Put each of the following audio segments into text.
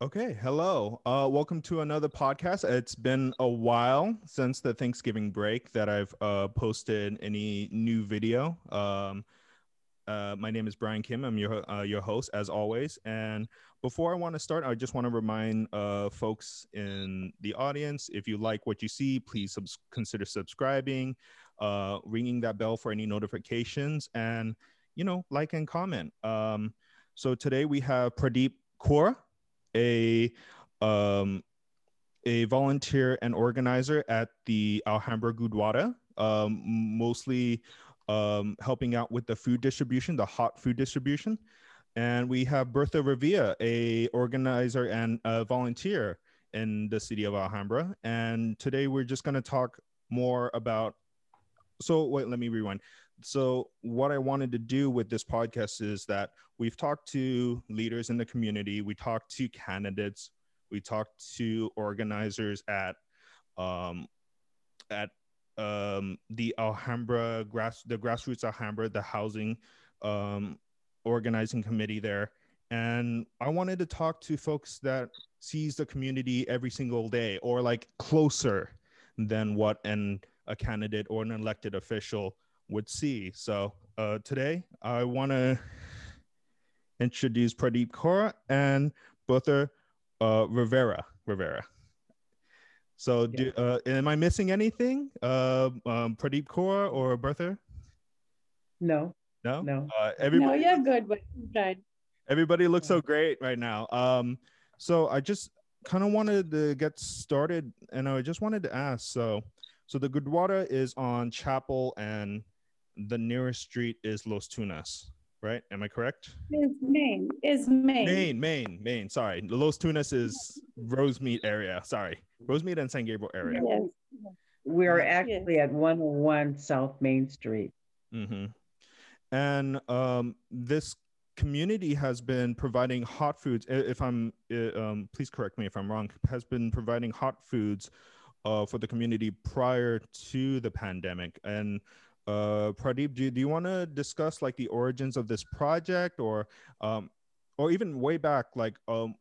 Okay, hello. Welcome to another podcast. It's been a while since the Thanksgiving break that I've posted any new video. My name is Bryan Kim. I'm your host as always. And before I want to start, I just want to remind folks in the audience, if you like what you see, please consider subscribing, ringing that bell for any notifications, and like and comment. So today we have Pradeep Kaur, a um, a volunteer and organizer at the Alhambra Gurdwara, mostly helping out with the food distribution, the hot food distribution. And we have Bertha Rivera, a organizer and a volunteer in the city of Alhambra. And today we're just going to talk more about. So wait, let me rewind. So what I wanted to do with this podcast is that we've talked to leaders in the community, we talked to candidates, we talked to organizers um, at the Alhambra the grassroots Alhambra, the housing um, organizing committee there, and I wanted to talk to folks that sees the community every single day or like closer than what a candidate or an elected official would see. So today I want to introduce Pradeep Kaur and Bertha Rivera. So, am I missing anything? Pradeep Kaur or Bertha? No, No. no. No, Everybody. you're good, but right. Everybody looks so great right now. So I just kind of wanted to get started, and I just wanted to ask. So the Gurdwara is on Chapel, and the nearest street is Los Tunas, right? Am I correct? Is Maine. Maine. Sorry, Los Tunas is Rosemead area. Sorry, Rosemead and San Gabriel area. Yes. We are And, actually Yes. at 101 South Main Street. mm-hmm. And this community has been providing hot foods. If I'm, please correct me if I'm wrong. Has been providing hot foods for the community prior to the pandemic. And Pradeep, do you want to discuss like the origins of this project, or even way back, like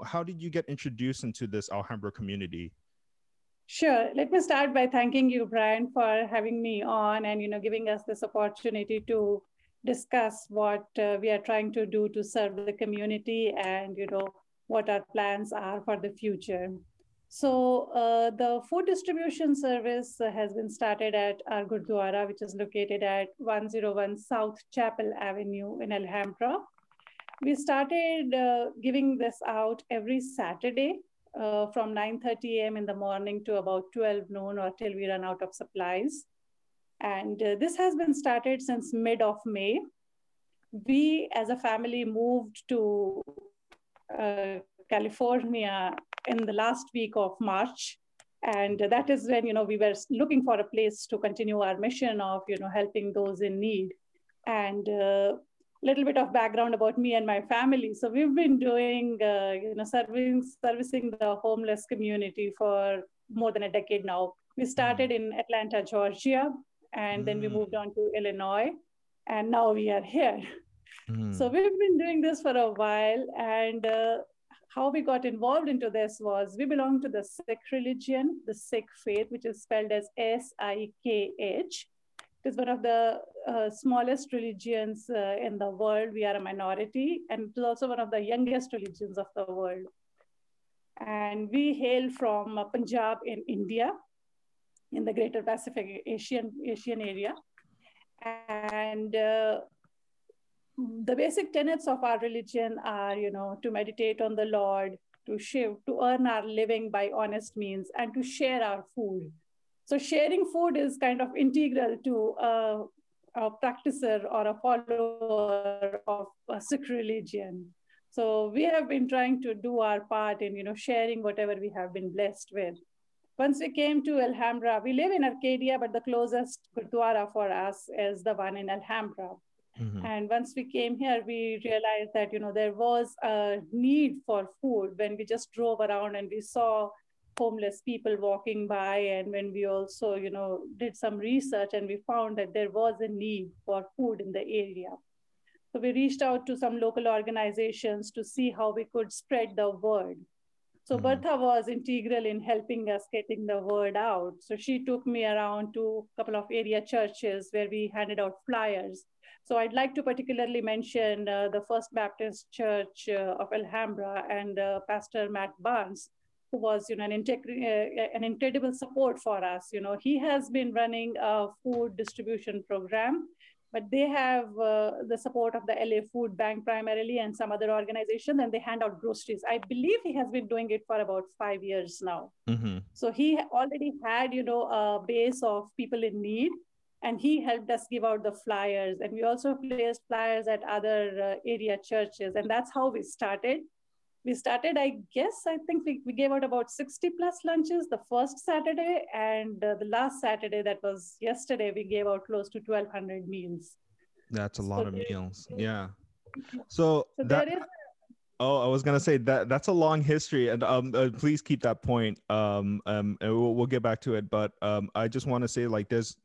how did you get introduced into this Alhambra community? Sure. Let me start by thanking you, Brian, for having me on and giving us this opportunity to discuss what we are trying to do to serve the community and what our plans are for the future. So the food distribution service has been started at our Gurdwara, which is located at 101 South Chapel Avenue in Alhambra. We started giving this out every Saturday from 9:30 a.m. in the morning to about 12 noon or till we run out of supplies. And this has been started since mid of May. We as a family moved to California in the last week of March. And that is when, we were looking for a place to continue our mission of, helping those in need. And little bit of background about me and my family. So we've been doing, servicing the homeless community for more than a decade now. We started in Atlanta, Georgia, and then we moved on to Illinois, and now we are here. So we've been doing this for a while, and how we got involved into this was we belong to the Sikh religion, the Sikh faith, which is spelled as Sikh. It is one of the smallest religions in the world. We are a minority, and it is also one of the youngest religions of the world. And we hail from Punjab in India, in the Greater Pacific Asian area. And the basic tenets of our religion are, to meditate on the Lord, to earn our living by honest means, and to share our food. So sharing food is kind of integral to a practicer or a follower of a Sikh religion. So we have been trying to do our part in, sharing whatever we have been blessed with. Once we came to Alhambra, we live in Arcadia, but the closest Gurdwara for us is the one in Alhambra. Mm-hmm. And once we came here, we realized that, there was a need for food when we just drove around and we saw homeless people walking by. And when we also, did some research and we found that there was a need for food in the area. So we reached out to some local organizations to see how we could spread the word. So Bertha was integral in helping us getting the word out. So she took me around to a couple of area churches where we handed out flyers. So I'd like to particularly mention the First Baptist Church of Alhambra and Pastor Matt Barnes, who was, an incredible support for us. He has been running a food distribution program, but they have the support of the LA Food Bank primarily and some other organization, and they hand out groceries. I believe he has been doing it for about 5 years now. So he already had, a base of people in need, and he helped us give out the flyers. And we also placed flyers at other area churches, and that's how we started. I think we gave out about 60 plus lunches the first Saturday, and the last Saturday, that was yesterday, we gave out close to 1,200 meals. That's a lot of meals. Yeah. So there is. Oh, I was gonna say that's a long history, and please keep that point. And we'll get back to it, but I just want to say, like, there's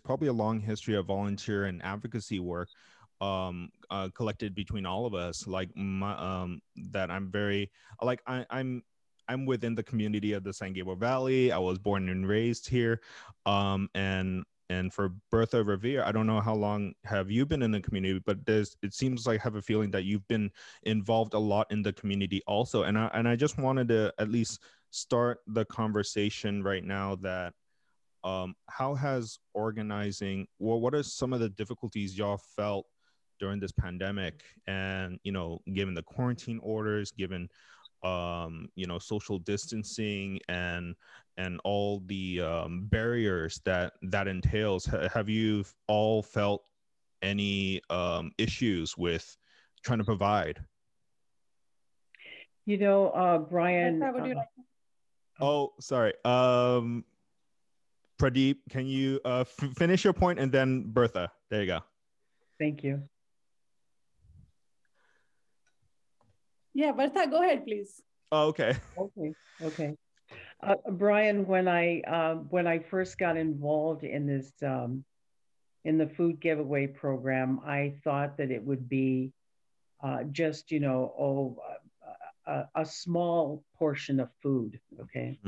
probably a long history of volunteer and advocacy work collected between all of us, like that I'm very like I'm within the community of the San Gabriel Valley. I was born and raised here, and for Bertha Rivera, I don't know how long have you been in the community, but it seems like I have a feeling that you've been involved a lot in the community also, and I just wanted to at least start the conversation right now that how has organizing, well, what are some of the difficulties y'all felt during this pandemic, and given the quarantine orders, given social distancing and all the barriers that entails? Have you all felt any issues with trying to provide? Bryan. Oh, sorry. Pradeep, can you finish your point, and then Bertha? There you go. Thank you. Yeah, Bertha, go ahead, please. Oh, okay. Okay. Bryan, when I first got involved in this in the food giveaway program, I thought that it would be just a small portion of food. Okay.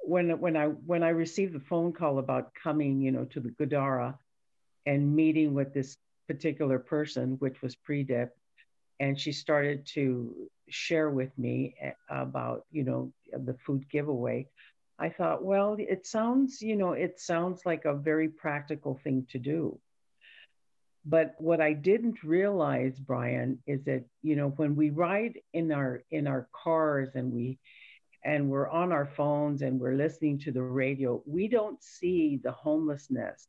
When I received the phone call about coming, to the Gudara and meeting with this particular person, which was Pradeep, and she started to share with me about, the food giveaway, I thought, well, it sounds like a very practical thing to do. But what I didn't realize, Bryan, is that, when we ride in our cars and we're on our phones and we're listening to the radio, we don't see the homelessness.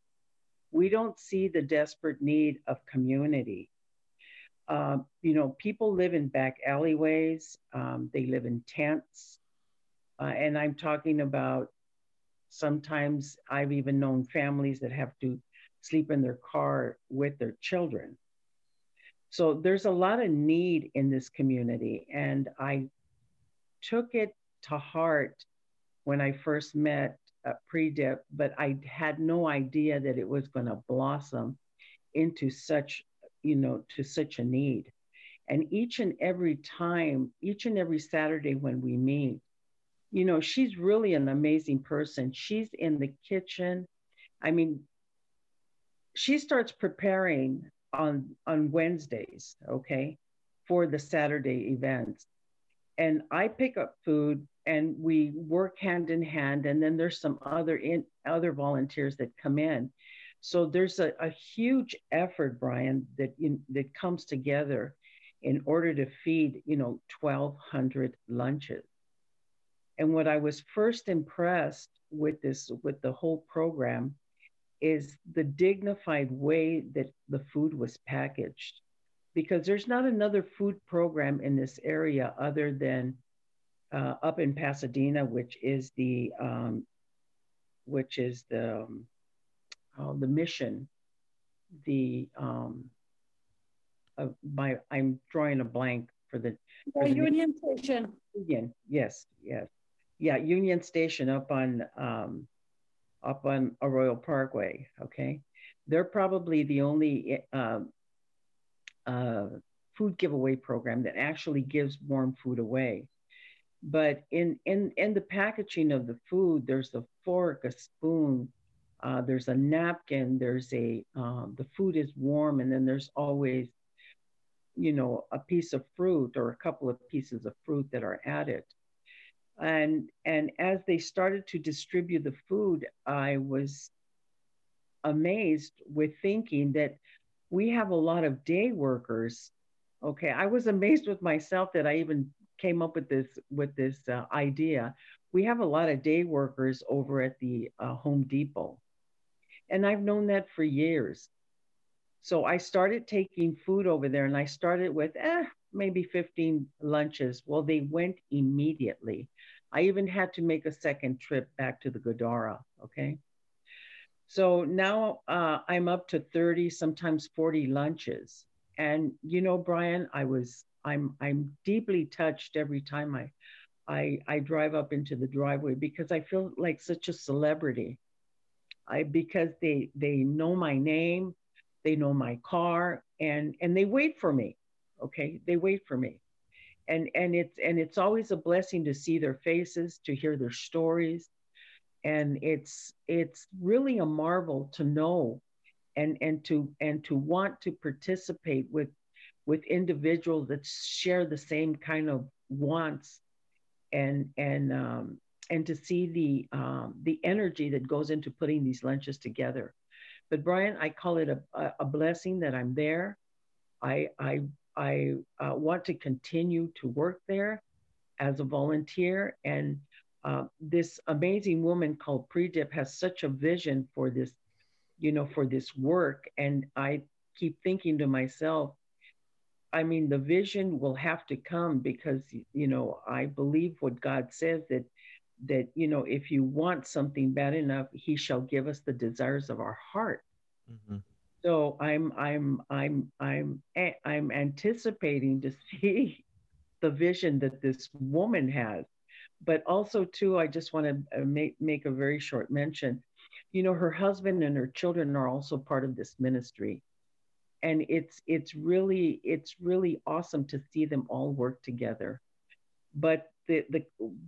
We don't see the desperate need of community. People live in back alleyways. They live in tents. And I'm talking about, sometimes I've even known families that have to sleep in their car with their children. So there's a lot of need in this community. And I took it to heart when I first met Pradeep, but I had no idea that it was going to blossom into such a need. And each and every Saturday when we meet, she's really an amazing person. She's in the kitchen. I mean, she starts preparing on Wednesdays, okay, for the Saturday events. And I pick up food and we work hand in hand. And then there's some other volunteers that come in. So there's a huge effort, Bryan, that comes together in order to feed, 1,200 lunches. And what I was first impressed with the whole program, is the dignified way that the food was packaged. Because there's not another food program in this area other than up in Pasadena, which is the mission, I'm drawing a blank for the Union Station. Union, yes. Yeah, Union Station up on Arroyo Parkway. Okay, they're probably the only food giveaway program that actually gives warm food away. But in the packaging of the food, there's a fork, a spoon, there's a napkin, there's the food is warm, and then there's always, a piece of fruit or a couple of pieces of fruit that are added. And as they started to distribute the food, I was amazed with thinking that we have a lot of day workers. Okay, I was amazed with myself that I even came up with this idea. We have a lot of day workers over at the Home Depot, and I've known that for years. So I started taking food over there, and I started with maybe 15 lunches. Well, they went immediately. I even had to make a second trip back to the Godara. Okay. So now I'm up to 30, sometimes 40 lunches. And Bryan, I'm deeply touched every time I drive up into the driveway because I feel like such a celebrity. Because they know my name, they know my car, and they wait for me. Okay, they wait for me, and it's always a blessing to see their faces, to hear their stories, and it's really a marvel to know and to want to participate with individuals that share the same kind of wants and to see the energy that goes into putting these lunches together. But Bryan, I call it a blessing that I'm there. I want to continue to work there as a volunteer, and this amazing woman called Pradeep has such a vision for this, for this work, and I keep thinking to myself, I mean, the vision will have to come because, I believe what God says that, if you want something bad enough, he shall give us the desires of our heart. Mm-hmm. So I'm anticipating to see the vision that this woman has. But also too, I just want to make a very short mention. Her husband and her children are also part of this ministry, and it's really awesome to see them all work together. But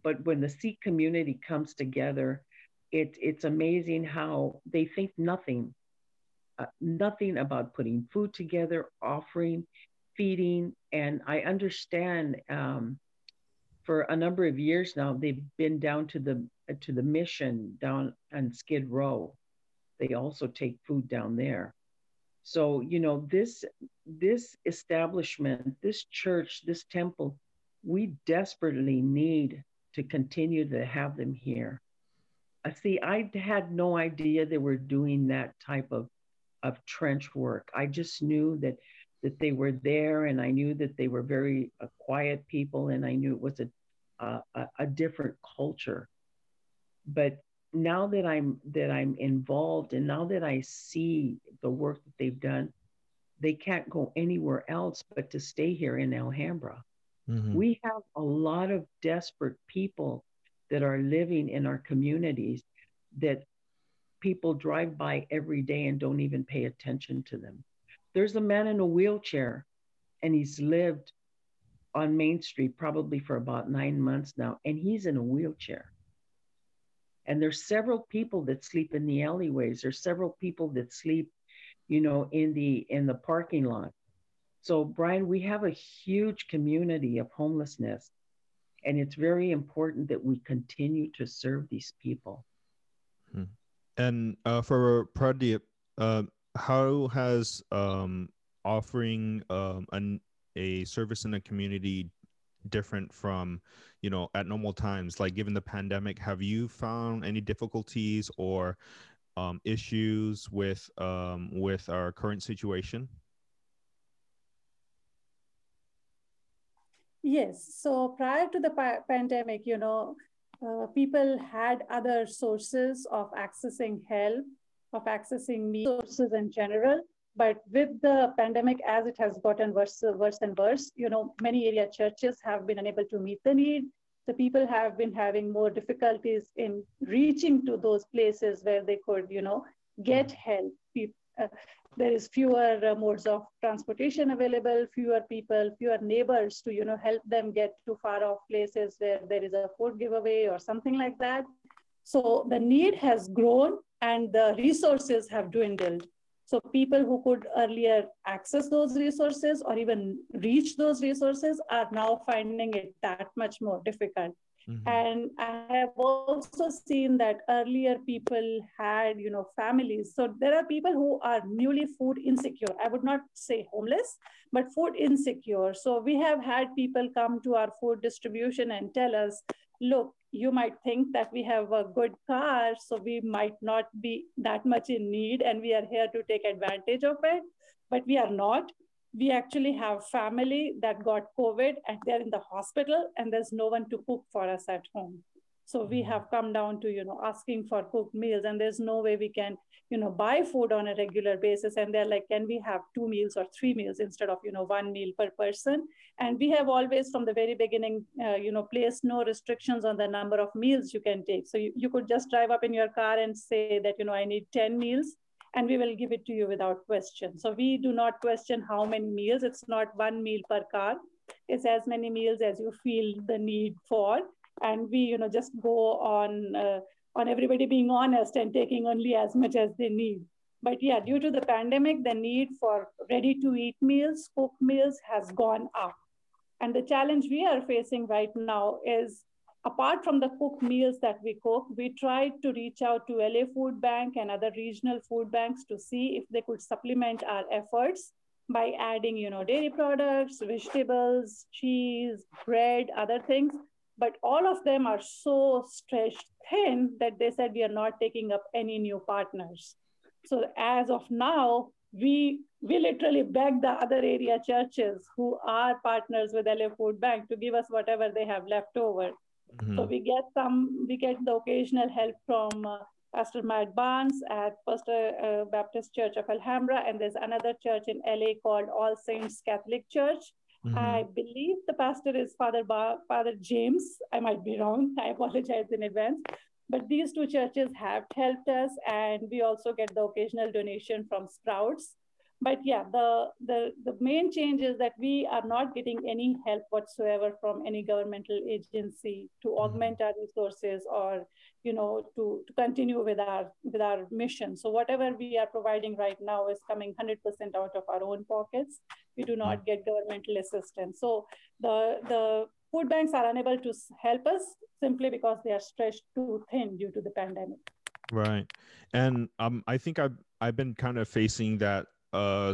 but when the Sikh community comes together, it's amazing how they think nothing about putting food together, offering, feeding, and I understand. For a number of years now, they've been down to the mission down on Skid Row. They also take food down there. So, this establishment, this church, this temple, we desperately need to continue to have them here. See, I had no idea they were doing that type of trench work. I just knew that they were there, and I knew that they were very quiet people, and I knew it was a different culture. But now that I'm involved, and now that I see the work that they've done, they can't go anywhere else but to stay here in Alhambra. Mm-hmm. We have a lot of desperate people that are living in our communities that people drive by every day and don't even pay attention to them. There's a man in a wheelchair, and he's lived on Main Street probably for about 9 months now, and he's in a wheelchair. And there's several people that sleep in the alleyways. There's several people that sleep, in the parking lot. So, Bryan, we have a huge community of homelessness, and it's very important that we continue to serve these people. And for Pradeep, how has offering a service in the community different from, at normal times? Like, given the pandemic, have you found any difficulties or issues with our current situation? Yes. So prior to the pandemic, people had other sources of accessing help, of accessing sources in general. But with the pandemic, as it has gotten worse and worse, many area churches have been unable to meet the need. The people have been having more difficulties in reaching to those places where they could, get help. There is fewer modes of transportation available, fewer people, fewer neighbors to, help them get to far off places where there is a food giveaway or something like that. So the need has grown and the resources have dwindled. So people who could earlier access those resources or even reach those resources are now finding it that much more difficult. Mm-hmm. And I have also seen that earlier people had, families. So there are people who are newly food insecure. I would not say homeless, but food insecure. So we have had people come to our food distribution and tell us, look, you might think that we have a good car, so we might not be that much in need and we are here to take advantage of it, but we are not. We actually have family that got COVID and they're in the hospital and there's no one to cook for us at home. So we have come down to, asking for cooked meals, and there's no way we can, buy food on a regular basis. And they're like, can we have 2 meals or 3 meals instead of, 1 meal per person? And we have always, from the very beginning, placed no restrictions on the number of meals you can take. So you could just drive up in your car and say that, I need 10 meals, and we will give it to you without question. So we do not question how many meals. It's not 1 meal per car. It's as many meals as you feel the need for. And we, just go on everybody being honest and taking only as much as they need. But yeah, due to the pandemic, the need for ready-to-eat meals, cooked meals has gone up. And the challenge we are facing right now is, apart from the cooked meals that we cook, we tried to reach out to LA Food Bank and other regional food banks to see if they could supplement our efforts by adding, dairy products, vegetables, cheese, bread, other things. But all of them are so stretched thin that they said we are not taking up any new partners. So as of now, we literally beg the other area churches who are partners with LA Food Bank to give us whatever they have left over. Mm-hmm. So we get the occasional help from Pastor Matt Barnes at First Baptist Church of Alhambra, and there's another church in LA called All Saints Catholic Church. Mm-hmm. I believe the pastor is Father James. I might be wrong. I apologize in advance. But these two churches have helped us, and we also get the occasional donation from Sprouts. But yeah, the main change is that we are not getting any help whatsoever from any governmental agency to augment our resources or, to continue with our mission. So whatever we are providing right now is coming 100% out of our own pockets. We do not get governmental assistance. So the food banks are unable to help us simply because they are stretched too thin due to the pandemic. Right. And I think I've been kind of facing that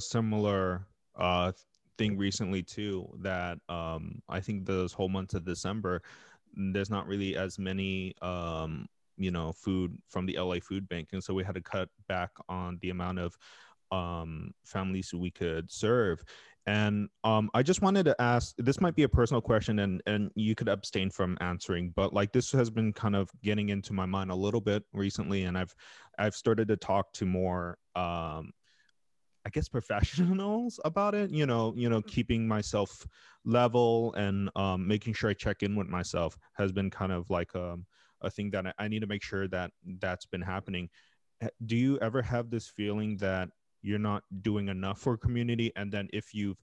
similar thing recently too, that I think those whole months of December, there's not really as many food from the LA Food Bank, and so we had to cut back on the amount of families we could serve. And I just wanted to ask, this might be a personal question and you could abstain from answering, but like this has been kind of getting into my mind a little bit recently, and I've started to talk to more I guess professionals about it, keeping myself level and making sure I check in with myself has been kind of like a thing that I need to make sure that that's been happening. Do you ever have this feeling that you're not doing enough for community? And then if you've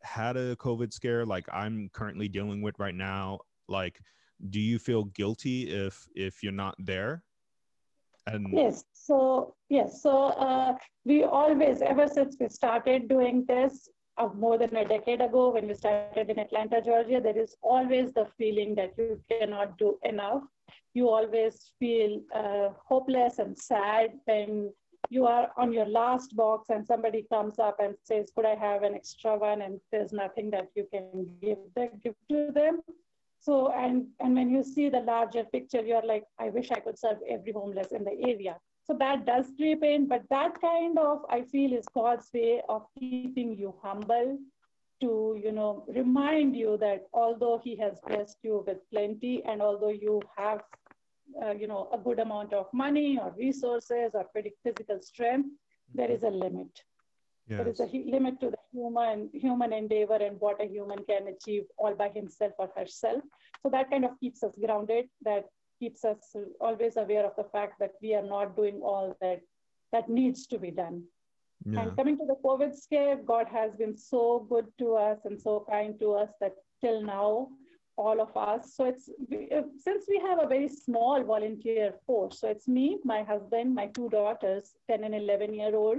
had a COVID scare, like I'm currently dealing with right now, like, do you feel guilty if you're not there? And yes. So we always, ever since we started doing this more than a decade ago, when we started in Atlanta, Georgia, there is always the feeling that you cannot do enough. You always feel hopeless and sad when you are on your last box and somebody comes up and says, could I have an extra one? And there's nothing that you can give to them. So, and when you see the larger picture, you're like, I wish I could serve every homeless in the area. So that does creep in, but that kind of, I feel, is God's way of keeping you humble, to, remind you that although he has blessed you with plenty, and although you have, a good amount of money or resources or physical strength, there is a limit. Yes. There is a limit to the human endeavor and what a human can achieve all by himself or herself. So that kind of keeps us grounded, that keeps us always aware of the fact that we are not doing all that needs to be done. Yeah. And coming to the COVID scare, God has been so good to us and so kind to us that till now, all of us. So since we have a very small volunteer force, so it's me, my husband, my two daughters, 10 and 11-year-old,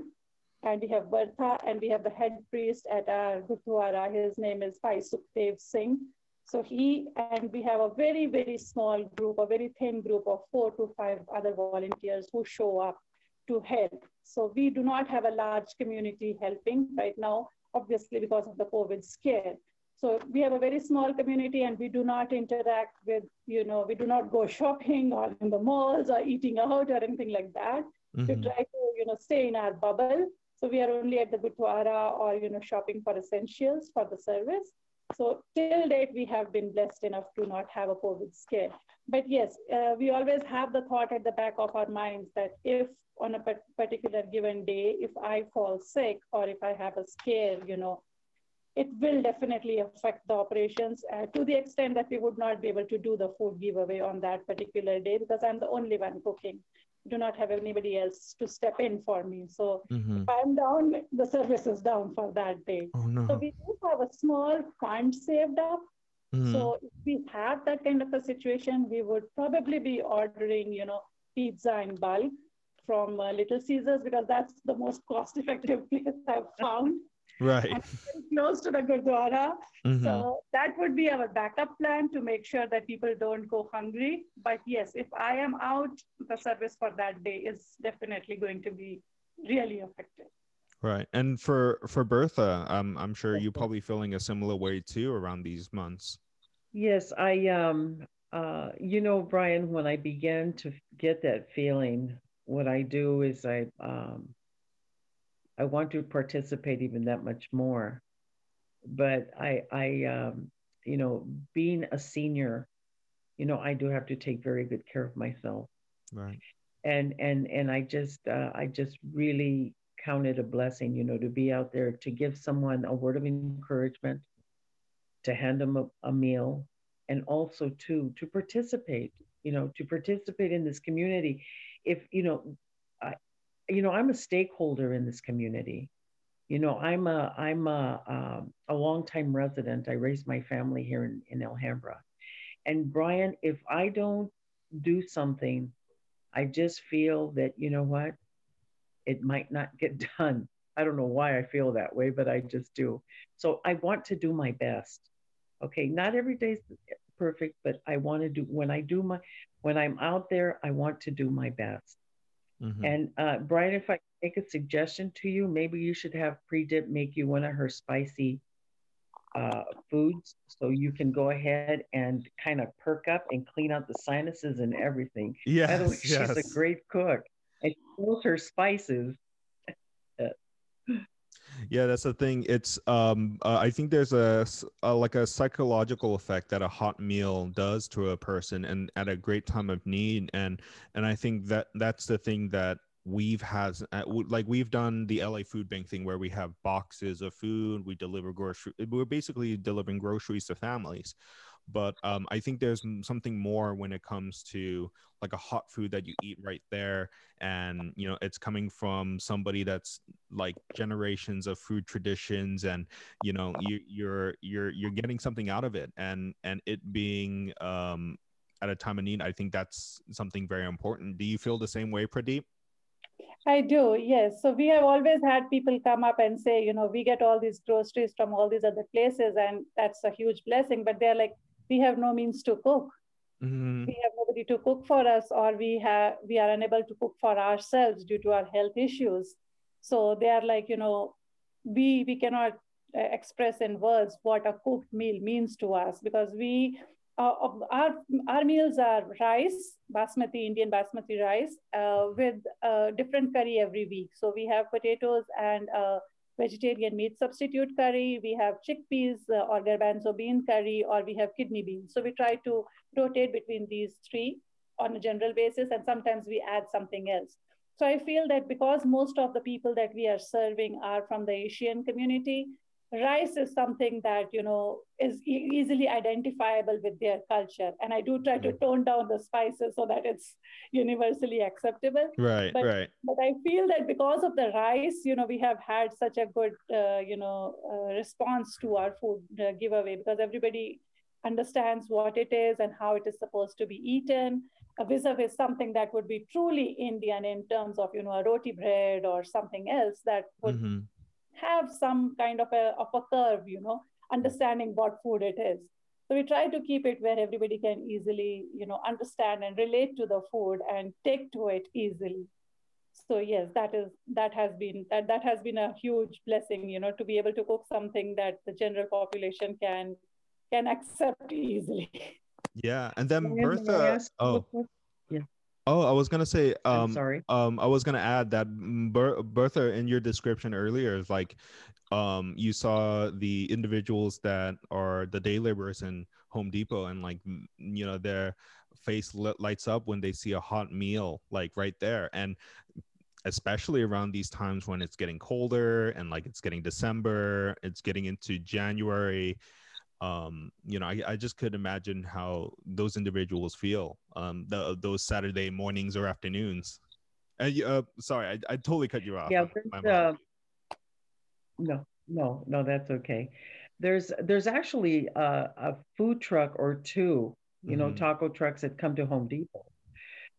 and we have Bertha, and we have the head priest at our Gurdwara. His name is Bhai Sukhdev Singh. So we have a very, very small group, a very thin group of 4 to 5 other volunteers who show up to help. So we do not have a large community helping right now, obviously because of the COVID scare. So we have a very small community, and we do not interact with, we do not go shopping or in the malls or eating out or anything like that. We Mm-hmm. try to, stay in our bubble. So we are only at the Gurdwara or, shopping for essentials for the service. So till date, we have been blessed enough to not have a COVID scare. But yes, we always have the thought at the back of our minds that if on a particular given day, if I fall sick or if I have a scare, it will definitely affect the operations to the extent that we would not be able to do the food giveaway on that particular day because I'm the only one cooking. Do not have anybody else to step in for me. So Mm-hmm. if I'm down, the service is down for that day. Oh So no. we do have a small fund saved up. Mm-hmm. So if we have that kind of a situation, we would probably be ordering, pizza in bulk from Little Caesars because that's the most cost-effective place I've found Right. and very close to the Gurdwara. Mm-hmm. So that would be our backup plan to make sure that people don't go hungry. But yes, if I am out, the service for that day is definitely going to be really affected. Right. And for Bertha, I'm sure you're probably feeling a similar way too around these months. Yes, Bryan, when I began to get that feeling, what I do is I want to participate even that much more. But being a senior, I do have to take very good care of myself. Right. And I just really count it a blessing, to be out there to give someone a word of encouragement, to hand them a meal, and also to participate in this community. If I, I'm a stakeholder in this community. I'm a longtime resident. I raised my family here in Alhambra. And Bryan, if I don't do something, I just feel that, what, it might not get done. I don't know why I feel that way, but I just do. So I want to do my best. Okay, not every day's perfect, but I want to do when I'm out there, I want to do my best. Mm-hmm. And Bryan, if I make a suggestion to you, maybe you should have Predip make you one of her spicy foods so you can go ahead and kind of perk up and clean out the sinuses and everything. By the way, Yes, she's a yes. great cook and she knows her spices. Uh, Yeah, that's the thing. It's I think there's like a psychological effect that a hot meal does to a person and at a great time of need, and I think that's the thing that we've done the LA Food Bank thing where we have boxes of food, we deliver grocery, we're basically delivering groceries to families. But I think there's something more when it comes to like a hot food that you eat right there, and it's coming from somebody that's like generations of food traditions, and you're getting something out of it, and it being at a time of need. I think that's something very important. Do you feel the same way, Pradeep? I do, yes. So we have always had people come up and say, we get all these groceries from all these other places, and that's a huge blessing. But they're like, we have no means to cook. Mm-hmm. We have nobody to cook for us, or we are unable to cook for ourselves due to our health issues. So they are like, we cannot express in words what a cooked meal means to us because our meals are rice, basmati, Indian basmati rice, with different curry every week. So we have potatoes and vegetarian meat substitute curry. We have chickpeas or garbanzo bean curry, or we have kidney beans. So we try to rotate between these three on a general basis, and sometimes we add something else. So I feel that because most of the people that we are serving are from the Asian community, rice is something that, is easily identifiable with their culture. And I do try to tone down the spices so that it's universally acceptable. Right, But right. but I feel that because of the rice, we have had such a good, response to our food giveaway, because everybody understands what it is and how it is supposed to be eaten, vis-a-vis something that would be truly Indian in terms of, a roti bread or something else that would Mm-hmm. have some kind of a curve, understanding what food it is. So we try to keep it where everybody can easily, understand and relate to the food and take to it easily. So yes, that has been a huge blessing, to be able to cook something that the general population can accept easily. Yeah, and then Bryan, may I Bertha. ask you a Oh, question? Yeah, oh, I was gonna say. I'm sorry. I was gonna add that Bertha, in your description earlier, is like, you saw the individuals that are the day laborers in Home Depot, and like, their face lights up when they see a hot meal, like right there, and especially around these times when it's getting colder and like it's getting December, it's getting into January. I just could imagine how those individuals feel those Saturday mornings or afternoons. And sorry, I totally cut you off. Yeah, My there's apologies. no, that's okay. There's actually a food truck or two, Mm-hmm. taco trucks that come to Home Depot.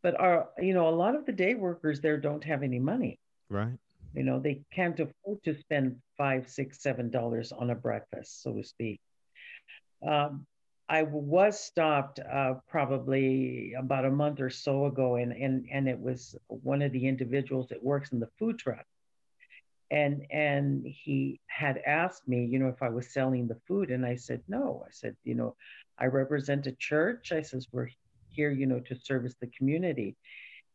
But a lot of the day workers there don't have any money. Right. They can't afford to spend $5, $6, $7 on a breakfast, so to speak. Um, I was stopped probably about a month or so ago, and it was one of the individuals that works in the food truck, and he had asked me, if I was selling the food, and I said no. I said, I represent a church. I says we're here, to service the community.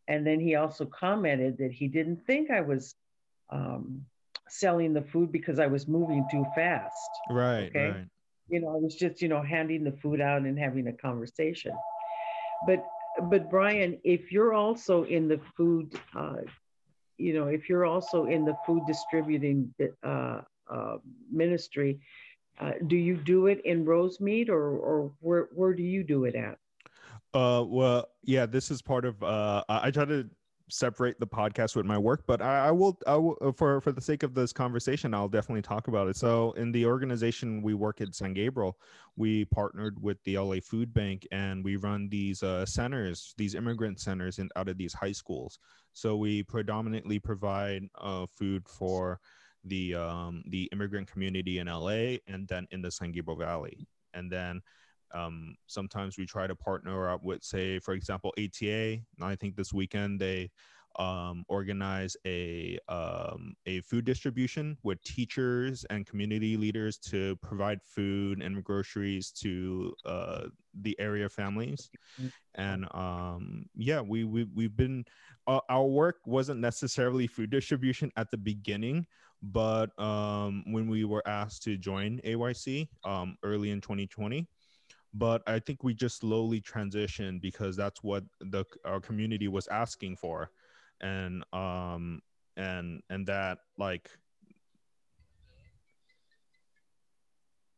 And then he also commented that he didn't think I was um, selling the food because I was moving too fast. Right. Okay. Right. I was just, handing the food out and having a conversation. But, but Bryan, if you're also in the food, if you're also in the food distributing uh, ministry, do you do it in Rosemead, or where do you do it at? Well, yeah, this is part of I try to separate the podcast with my work, but I will for the sake of this conversation, I'll definitely talk about it. So in the organization we work at San Gabriel, we partnered with the LA Food Bank, and we run these centers, these immigrant centers out of these high schools. So we predominantly provide food for the immigrant community in LA, and then in the San Gabriel Valley. And then sometimes we try to partner up with, say, for example, ATA. I think this weekend they organize a food distribution with teachers and community leaders to provide food and groceries to the area families. And yeah, we've been our work wasn't necessarily food distribution at the beginning, but when we were asked to join AYC early in 2020, but I think we just slowly transitioned because that's what our community was asking for. And that, like,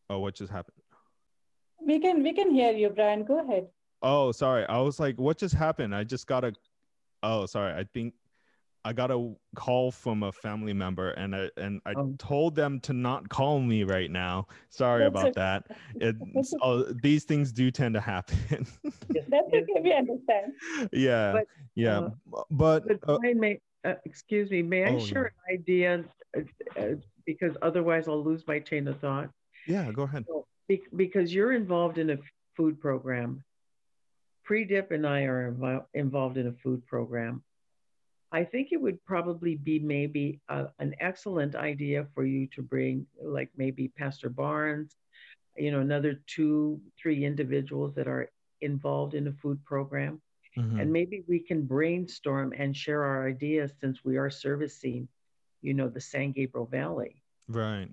oh, what just happened? We can hear you, Bryan. Go ahead. Oh, sorry, I was like, what just happened? I just got a Oh, sorry, I think I got a call from a family member, and I Um, told them to not call me right now. Sorry That's about okay. that. That's It's okay. these things do tend to happen. yes, That's yes, okay. We understand. Yeah, but yeah, uh, but but Bryan, excuse me, may I oh yeah, share an idea? Uh, uh, because otherwise I'll lose my chain of thought. yeah, go ahead. So, because you're involved in a food program, Pre-Dip and I are involved in a food program. I think it would probably be maybe an excellent idea for you to bring, like maybe Pastor Barnes, another two, three individuals that are involved in a food program. Hmm. And maybe we can brainstorm and share our ideas since we are servicing, the San Gabriel Valley. Right.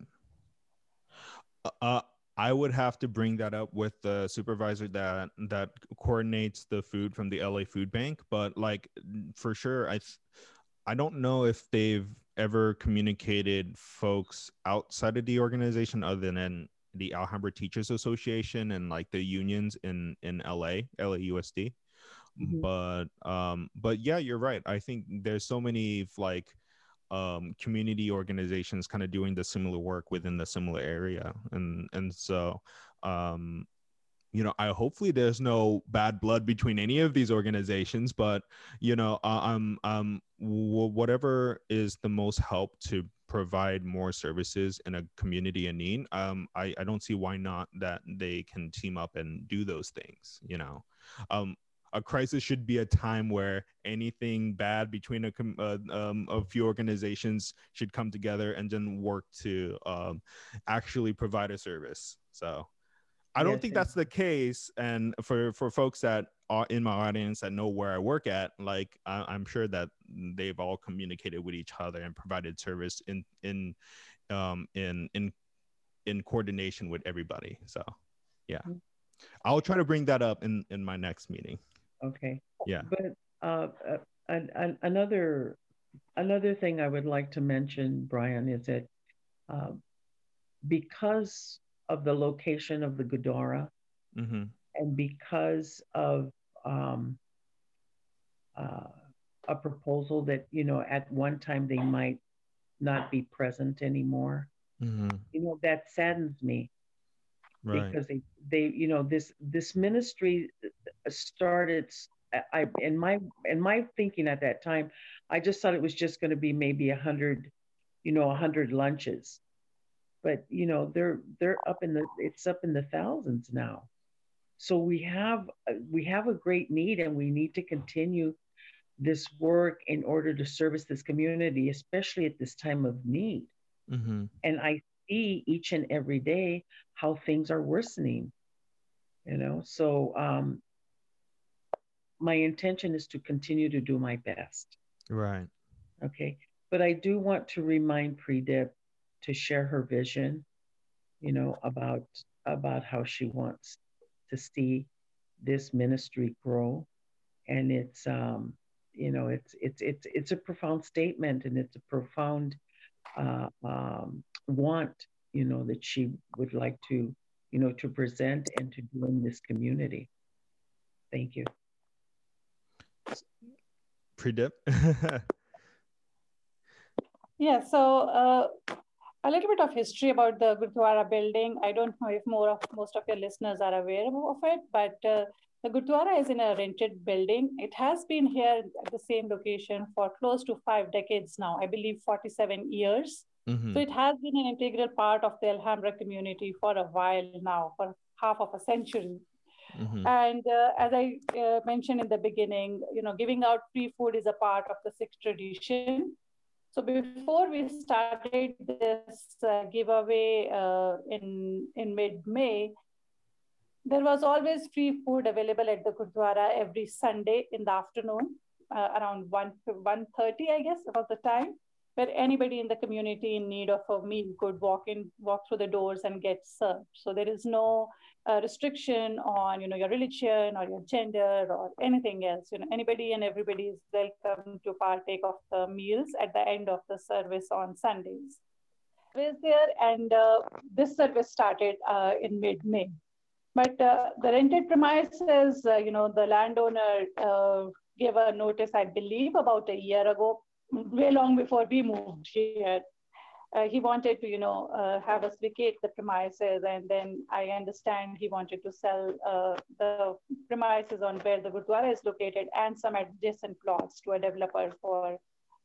Uh, I would have to bring that up with the supervisor that coordinates the food from the LA Food Bank, but like for sure, I don't know if they've ever communicated folks outside of the organization other than the Alhambra Teachers Association and like the unions in LAUSD. But yeah, you're right. I think there's so many like community organizations kind of doing the similar work within the similar area, and so I hopefully there's no bad blood between any of these organizations, but whatever is the most help to provide more services in a community in need, I don't see why not that they can team up and do those things. A crisis should be a time where anything bad between a few organizations should come together and then work to actually provide a service. So I don't think that's the case. And for folks that are in my audience that know where I work at, like I'm sure that they've all communicated with each other and provided service in coordination with everybody. So yeah, I'll try to bring that up in my next meeting. Okay. Yeah. But another thing I would like to mention, Bryan, is that because of the location of the Gurdwara, and because of a proposal that at one time they might not be present anymore, that saddens me. Right. Because they this ministry started. In my thinking at that time, I just thought it was just going to be maybe 100 lunches, but they're up in the thousands now. So we have a great need, and we need to continue this work in order to service this community, especially at this time of need. And I see each and every day how things are worsening, so my intention is to continue to do my best. Right. Okay. But I do want to remind Pradeep to share her vision, about how she wants to see this ministry grow. And it's it's a profound statement, and it's a profound want, that she would like to, to present and to do in this community. Thank you. Pradeep. Yeah, so a little bit of history about the Gurdwara building. I don't know if most of your listeners are aware of it, but the Gurdwara is in a rented building. It has been here at the same location for close to 5 decades now, I believe 47 years. So it has been an integral part of the Alhambra community for a while now, for half of a century. And as I mentioned in the beginning, giving out free food is a part of the Sikh tradition. So before we started this giveaway in mid-May, there was always free food available at the Gurdwara every Sunday in the afternoon, around 1:30, I guess, about the time, where anybody in the community in need of a meal could walk through the doors and get served. So there is no restriction on, your religion or your gender or anything else. Anybody and everybody is welcome to partake of the meals at the end of the service on Sundays. I was there, and this service started in mid-May. But the rented premises, the landowner gave a notice, I believe, about a year ago, way long before we moved here. He wanted to, have us vacate the premises, and then I understand he wanted to sell the premises on where the Gurdwara is located and some adjacent plots to a developer for,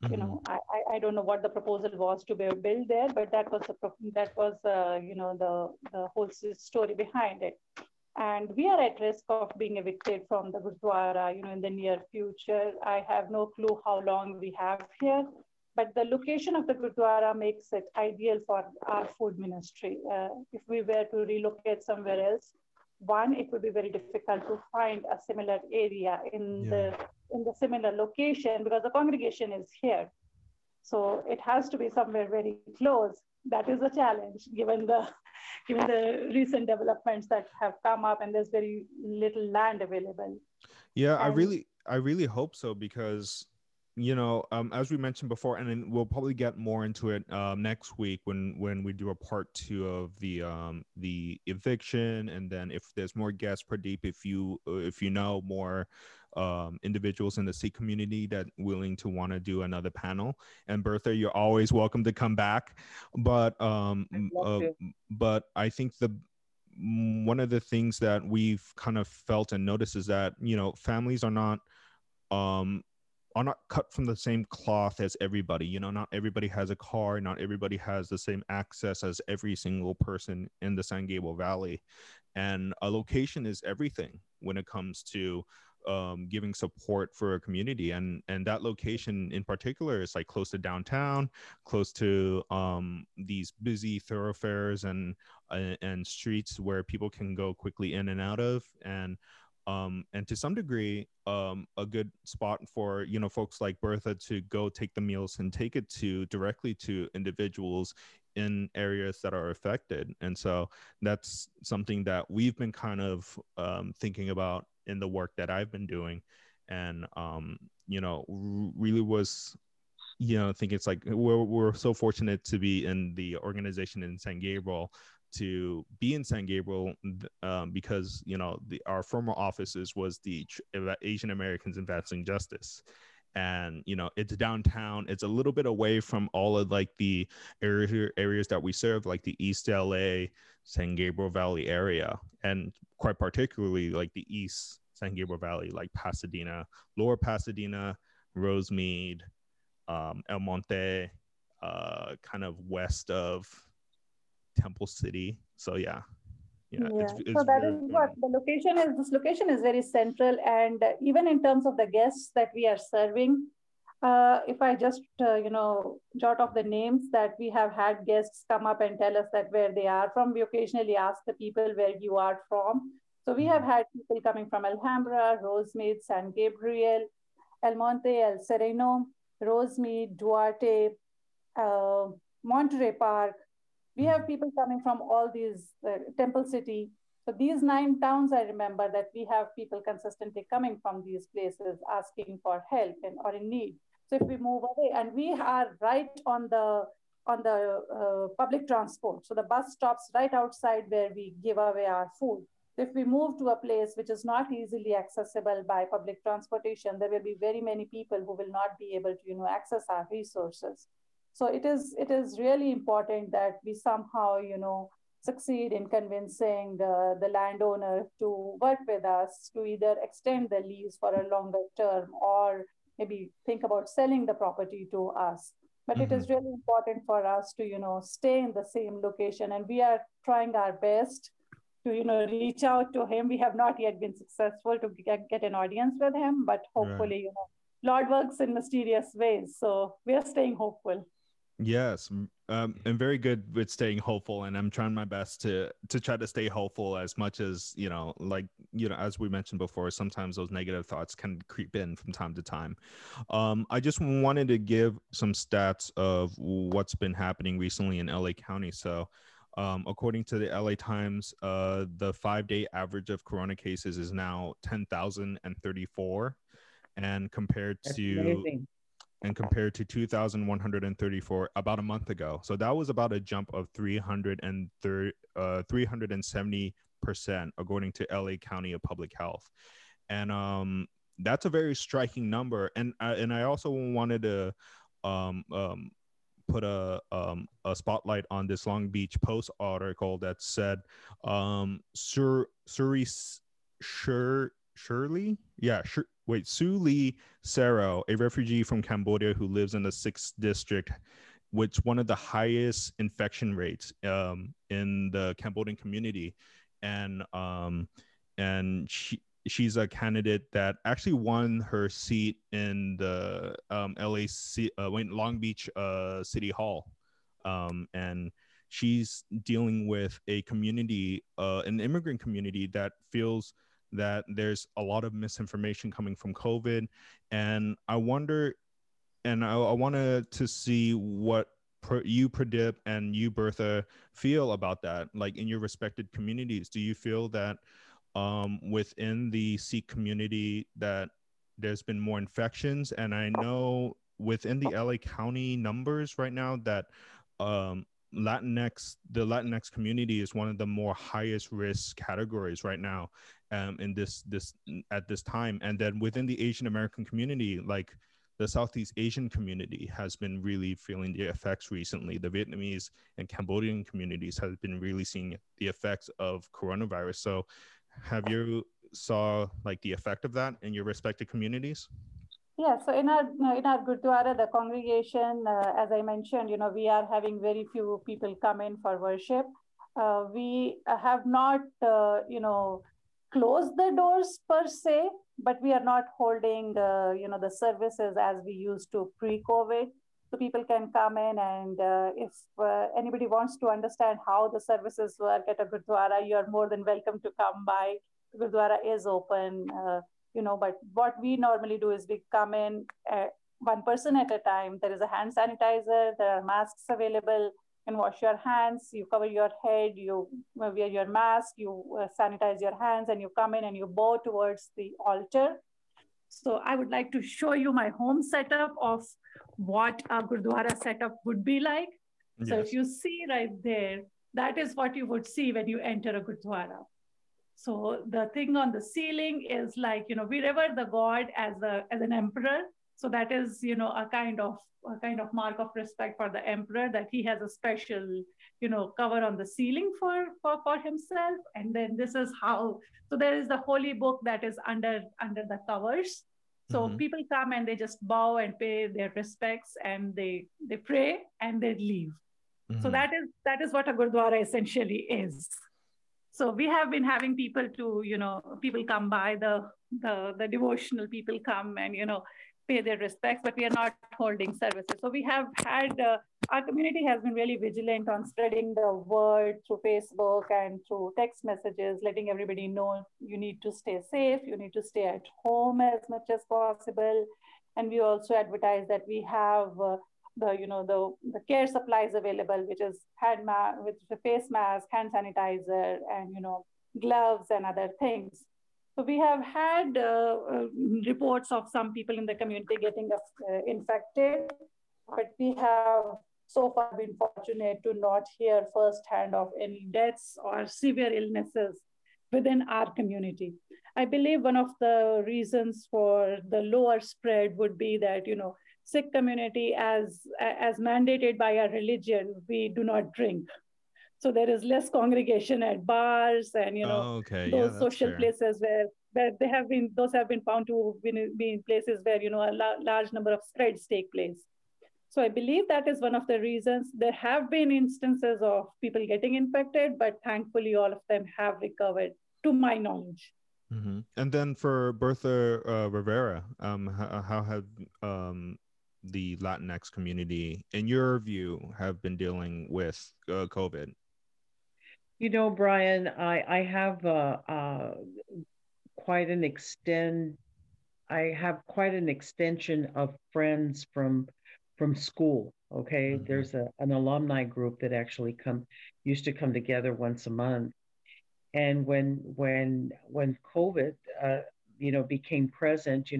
I don't know what the proposal was to build there, but that was the whole story behind it. And we are at risk of being evicted from the Gurdwara, in the near future. I have no clue how long we have here, but the location of the Gurdwara makes it ideal for our food ministry. If we were to relocate somewhere else, one, it would be very difficult to find a similar area in the similar location, because the congregation is here. So it has to be somewhere very close. That is a challenge, given the recent developments that have come up, and there's very little land available. Yeah, and I really hope so, because as we mentioned before, and then we'll probably get more into it next week when we do a part 2 of the eviction, and then if there's more guests, Pradeep, if you know more individuals in the Sikh community that willing to want to do another panel, and Bertha, you're always welcome to come back. But but I think one of the things that we've kind of felt and noticed is that families are not cut from the same cloth as everybody. Not everybody has a car, not everybody has the same access as every single person in the San Gabriel Valley, and a location is everything when it comes to giving support for a community, and that location in particular is like close to downtown, close to these busy thoroughfares and streets where people can go quickly in and out of, and to some degree a good spot for folks like Bertha to go take the meals and take it directly to individuals in areas that are affected. And so that's something that we've been kind of thinking about in the work that I've been doing, and really was think it's like we're so fortunate to be in the organization in San Gabriel, to be in San Gabriel, because our former offices was the Asian Americans Advancing Justice, and it's downtown. It's a little bit away from all of like the areas that we serve, like the East LA, San Gabriel Valley area, and quite particularly like the East San Gabriel Valley, like Pasadena, Lower Pasadena, Rosemead, El Monte, kind of west of Temple City. So yeah. It's so that is what the location is. This location is very central, and even in terms of the guests that we are serving, if I just jot off the names that we have had guests come up and tell us that where they are from. We occasionally ask the people where you are from. So we have had people coming from Alhambra, Rosemead, San Gabriel, El Monte, El Sereno, Rosemead, Duarte, Monterey Park. We have people coming from all these, Temple City. So these 9 towns, I remember that we have people consistently coming from these places asking for help or in need. So if we move away, and we are right on the public transport. So the bus stops right outside where we give away our food. So if we move to a place which is not easily accessible by public transportation, there will be very many people who will not be able to access our resources. So it is really important that we somehow, succeed in convincing the landowner to work with us to either extend the lease for a longer term or maybe think about selling the property to us. But it is really important for us to, stay in the same location. And we are trying our best to, reach out to him. We have not yet been successful to get an audience with him, but hopefully, Lord works in mysterious ways. So we are staying hopeful. Yes, I'm very good with staying hopeful, and I'm trying my best to try to stay hopeful as much as as we mentioned before, sometimes those negative thoughts can creep in from time to time. I just wanted to give some stats of what's been happening recently in LA County. So according to the LA Times, the 5-day average of corona cases is now 10,034, and compared to 2,134 about a month ago. So that was about a jump of 370%, according to LA County of Public Health. And that's a very striking number. And I also wanted to put a spotlight on this Long Beach Post article that said Sue Lee Sero, a refugee from Cambodia who lives in the 6th district, which one of the highest infection rates in the Cambodian community, and she's a candidate that actually won her seat in the Long Beach City Hall, and she's dealing with a community, an immigrant community that feels that there's a lot of misinformation coming from COVID. And I wonder, and I wanted to see what you, Pradeep, and you, Bertha, feel about that, like in your respected communities. Do you feel that within the Sikh community that there's been more infections, and I know within the LA County numbers right now that the Latinx community is one of the more highest risk categories right now, in this at this time. And then within the Asian American community, like the Southeast Asian community has been really feeling the effects recently. The Vietnamese and Cambodian communities have been really seeing the effects of coronavirus. So have you saw like the effect of that in your respective communities? Yeah, so in our Gurdwara, the congregation, as I mentioned, we are having very few people come in for worship. We have not, closed the doors per se, but we are not holding, the services as we used to pre-COVID. So people can come in, and if anybody wants to understand how the services work at a Gurdwara, you are more than welcome to come by. The Gurdwara is open. But what we normally do is we come in one person at a time. There is a hand sanitizer, there are masks available. You can wash your hands, you cover your head, you wear your mask, you sanitize your hands, and you come in and you bow towards the altar. So I would like to show you my home setup of what a Gurdwara setup would be like. So Yes. if you see right there, that is what you would see when you enter a Gurdwara. So the thing on the ceiling is like, we revere the god as an emperor. So that is, a kind of mark of respect for the emperor, that he has a special, cover on the ceiling for himself. And then this is how, so there is the holy book that is under the covers. So people come and they just bow and pay their respects, and they pray and they leave. So that is what a Gurdwara essentially is. So we have been having people people come by, the devotional people come and, pay their respects, but we are not holding services. So we have had, our community has been really vigilant on spreading the word through Facebook and through text messages, letting everybody know you need to stay safe, you need to stay at home as much as possible. And we also advertise that we have the care supplies available, which is with the face mask, hand sanitizer, and gloves and other things. So we have had reports of some people in the community getting infected, but we have so far been fortunate to not hear firsthand of any deaths or severe illnesses within our community. I believe one of the reasons for the lower spread would be that, Sikh community, as mandated by our religion, we do not drink. So there is less congregation at bars and those social places where those have been found to be in places where a large number of spreads take place. So I believe that is one of the reasons. There have been instances of people getting infected, but thankfully all of them have recovered, to my knowledge. And then for Bertha Rivera, how have the Latinx community, in your view, have been dealing with COVID? Bryan, I have quite an extension of friends from school. Okay, there's an alumni group that actually used to come together once a month. And when COVID, became present,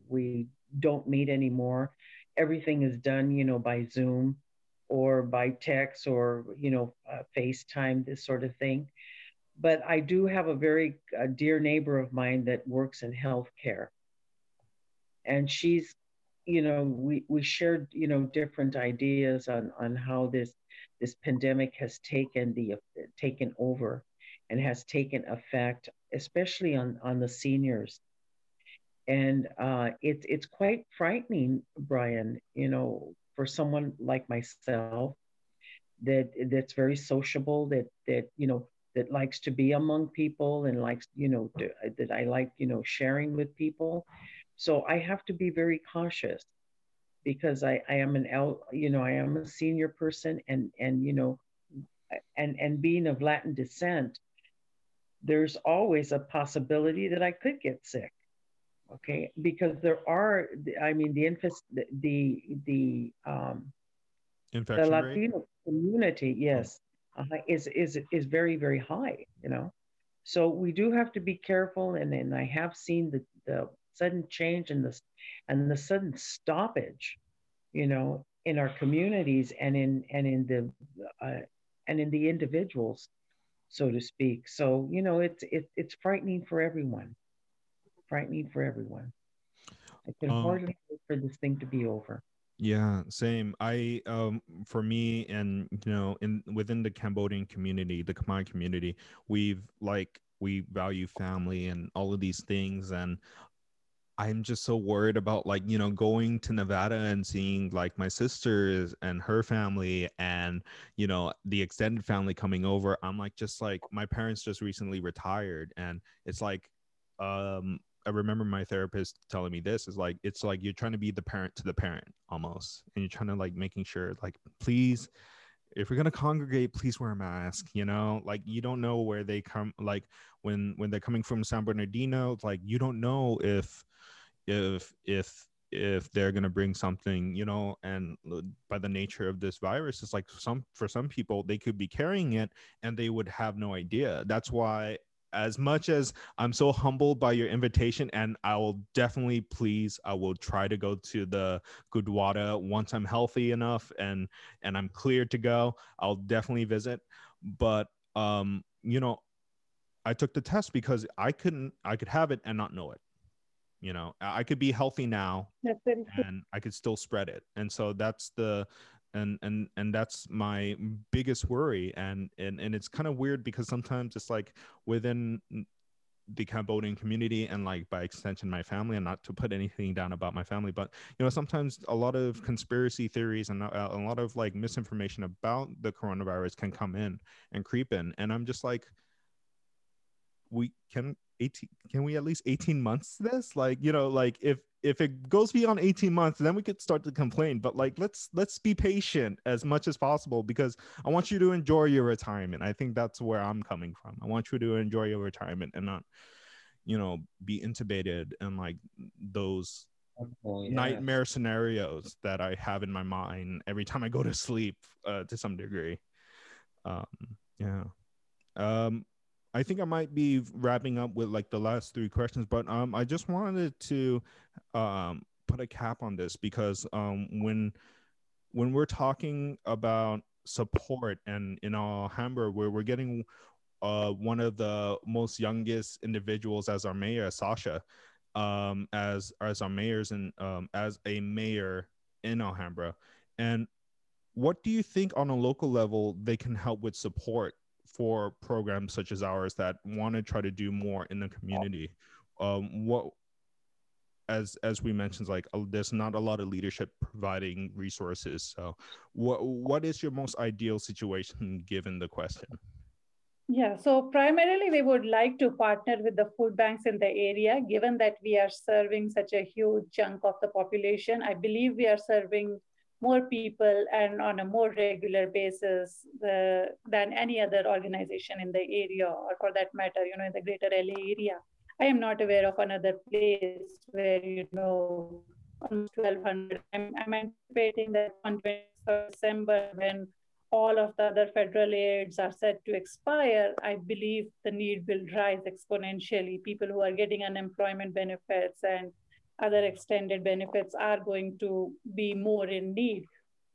we don't meet anymore. Everything is done, by Zoom or by text or, FaceTime, this sort of thing. But I do have a very dear neighbor of mine that works in healthcare. And she's, we shared, different ideas on how this pandemic has taken over and has taken effect, especially on the seniors. And it's quite frightening, Bryan, for someone like myself that's very sociable, that likes to be among people and likes, that I like, sharing with people. So I have to be very cautious because I am I am a senior person, and being of Latin descent, there's always a possibility that I could get sick. Okay, because the Latino community, yes, is very, very high. So we do have to be careful, and I have seen sudden change and the sudden stoppage, in our communities uh, and in the individuals, so to speak. So it's frightening for everyone. Frightening for everyone. I can Um, hardly wait for this thing to be over. yeah, same. For me, and in within the Cambodian community, the Khmer community, we value family and all of these things, and I'm just so worried about like, going to Nevada and seeing like my sisters and her family and, the extended family coming over. I'm like, just like my parents just recently retired. And it's like, I remember my therapist telling me this is like, it's like you're trying to be the parent to the parent almost. And you're trying to like making sure like, please, if you're going to congregate, please wear a mask, like you don't know where they come, like when they're coming from San Bernardino, like you don't know if if they're going to bring something, and by the nature of this virus, it's like for some people they could be carrying it and they would have no idea. That's why, as much as I'm so humbled by your invitation, and I will definitely, please, I will try to go to the Gurdwara once I'm healthy enough and I'm cleared to go. I'll definitely visit. But I took the test because I could have it and not know it. I could be healthy now That's very true. and I could still spread it. And so that's and that's my biggest worry. And it's kind of weird because sometimes it's like within the Cambodian community and like by extension my family, and not to put anything down about my family, but sometimes a lot of conspiracy theories and a lot of like misinformation about the coronavirus can come in and creep in, and I'm just like, we can 18 can we at least 18 months this, like like if it goes beyond 18 months, then we could start to complain. But like let's be patient as much as possible, because I want you to enjoy your retirement. I think that's where I'm coming from. I want you to enjoy your retirement and not be intubated and like those Oh, yes. nightmare scenarios that I have in my mind every time I go to sleep, to some degree. um yeah. um I think I might be wrapping up with like the last three questions, but I just wanted to put a cap on this, because when we're talking about support, and in Alhambra, where we're getting one of the most youngest individuals as our mayor, Sasha, as our mayors, and as a mayor in Alhambra. And what do you think on a local level they can help with support for programs such as ours that want to try to do more in the community? What, as we mentioned, like there's not a lot of leadership providing resources. So what is your most ideal situation given the question? Yeah, so primarily we would like to partner with the food banks in the area, given that we are serving such a huge chunk of the population. I believe we are serving more people and on a more regular basis than any other organization in the area, or for that matter, in the greater LA area. I am not aware of another place where, almost 1,200. I'm anticipating that on 26th of December, when all of the other federal aids are set to expire, I believe the need will rise exponentially. People who are getting unemployment benefits and other extended benefits are going to be more in need.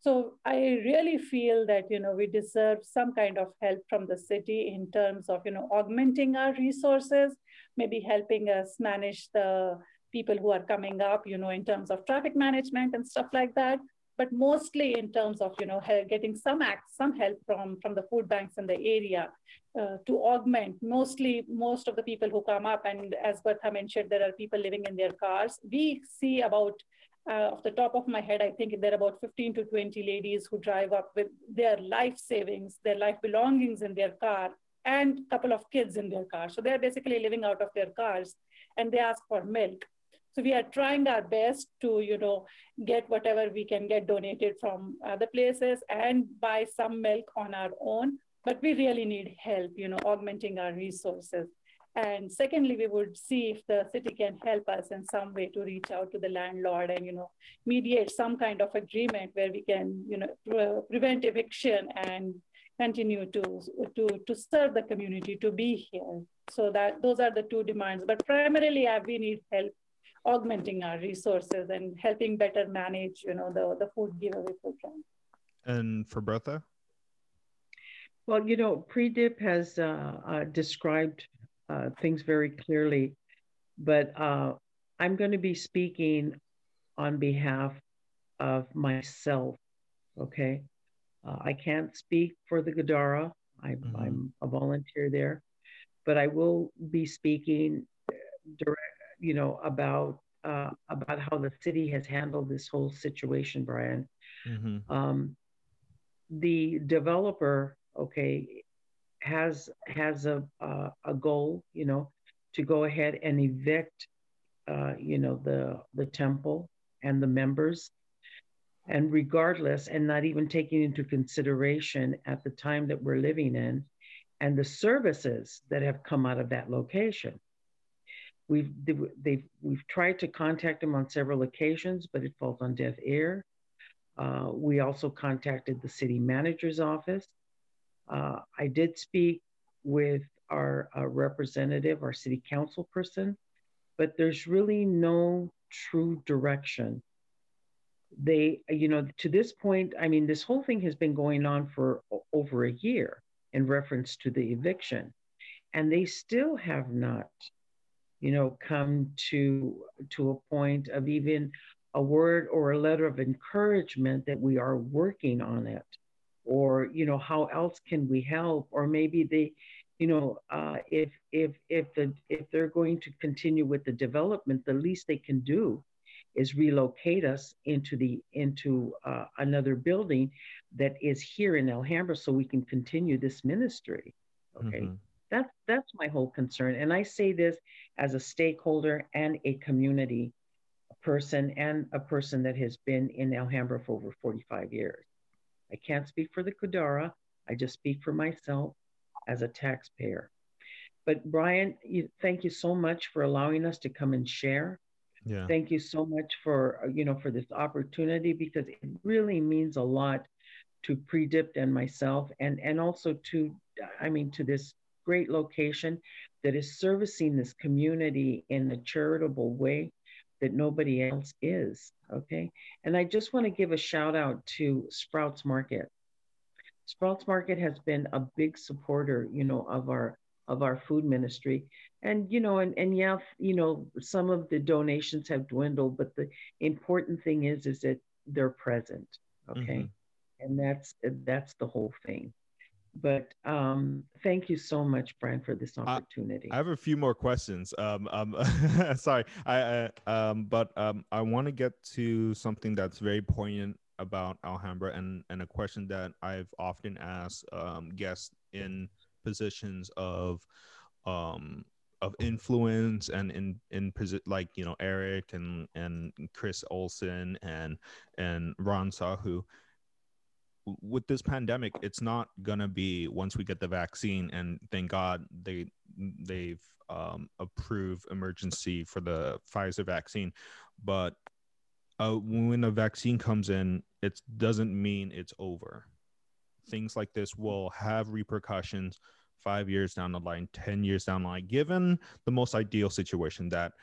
So I really feel that we deserve some kind of help from the city in terms of augmenting our resources, maybe helping us manage the people who are coming up, in terms of traffic management and stuff like that, but mostly in terms of getting some help from the food banks in the area, to augment most of the people who come up. And as Bertha mentioned, there are people living in their cars. We see about, off the top of my head, I think there are about 15 to 20 ladies who drive up with their life savings, their life belongings in their car, and a couple of kids in their car. So they're basically living out of their cars, and they ask for milk. So we are trying our best to, get whatever we can get donated from other places and buy some milk on our own. But we really need help, augmenting our resources. And secondly, we would see if the city can help us in some way to reach out to the landlord and, mediate some kind of agreement where we can, prevent eviction and continue to serve the community, to be here. So that those are the two demands. But primarily, we need help augmenting our resources and helping better manage, the food giveaway program. And for Bertha? Well, pre-dip has described things very clearly, but I'm going to be speaking on behalf of myself. Okay. I can't speak for the Gadara. I'm a volunteer there, but I will be speaking direct, about how the city has handled this whole situation, Bryan. The developer, okay, has a goal, to go ahead and evict, the temple and the members, and regardless, and not even taking into consideration at the time that we're living in, and the services that have come out of that location. We've tried to contact them on several occasions, but it falls on deaf ear. We also contacted the city manager's office. I did speak with our representative, our city council person, but there's really no true direction. They, to this point, I mean, this whole thing has been going on for over a year in reference to the eviction, and they still have not, come to a point of even a word or a letter of encouragement that we are working on it, or how else can we help, or maybe they, if they're going to continue with the development, the least they can do is relocate us into another building that is here in Alhambra, so we can continue this ministry. Okay. That's my whole concern. And I say this as a stakeholder and a community person, and a person that has been in Alhambra for over 45 years. I can't speak for the Kudara. I just speak for myself as a taxpayer. But Bryan, thank you so much for allowing us to come and share. Yeah. Thank you so much for, for this opportunity, because it really means a lot to Pre-Dipped and myself, and also to this great location that is servicing this community in a charitable way that nobody else is. Okay. And I just want to give a shout out to Sprouts Market. Sprouts Market has been a big supporter, of our food ministry. And, and yeah, some of the donations have dwindled, but the important thing is that they're present. Okay. And that's the whole thing. But thank you so much, Bryan, for this opportunity. I have a few more questions. Sorry, but I want to get to something that's very poignant about Alhambra, and a question that I've often asked guests in positions of influence, and in like Eric and Chris Olsen and Ron Sahu. With this pandemic, it's not gonna be once we get the vaccine, and thank God they've approved emergency for the Pfizer vaccine, but when a vaccine comes in, it doesn't mean it's over. Things like this will have repercussions 5 years down the line, 10 years down the line, given the most ideal situation that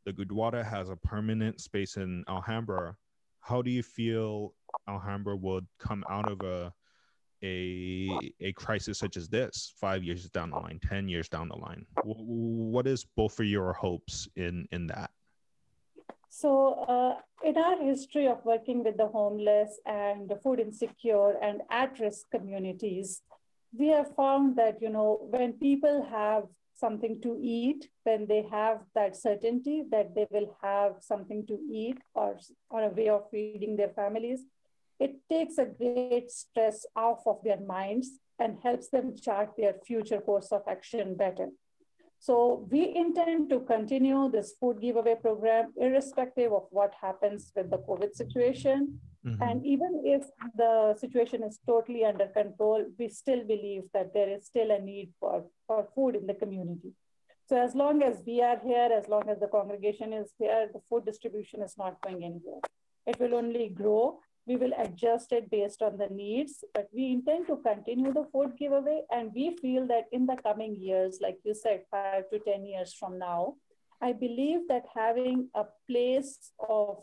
the Gurdwara has a permanent space in Alhambra. How do you feel Alhambra would come out of a crisis such as this 5 years down the line, 10 years down the line? What is both of your hopes in that? So in our history of working with the homeless and the food insecure and at-risk communities, we have found that, when people have something to eat, when they have that certainty that they will have something to eat or a way of feeding their families, it takes a great stress off of their minds and helps them chart their future course of action better. So we intend to continue this food giveaway program irrespective of what happens with the COVID situation. And even if the situation is totally under control, we still believe that there is still a need for food in the community. So as long as we are here, as long as the congregation is here, the food distribution is not going anywhere. It will only grow. We will adjust it based on the needs, but we intend to continue the food giveaway. And we feel that in the coming years, like you said, 5 to 10 years from now, I believe that having a place of,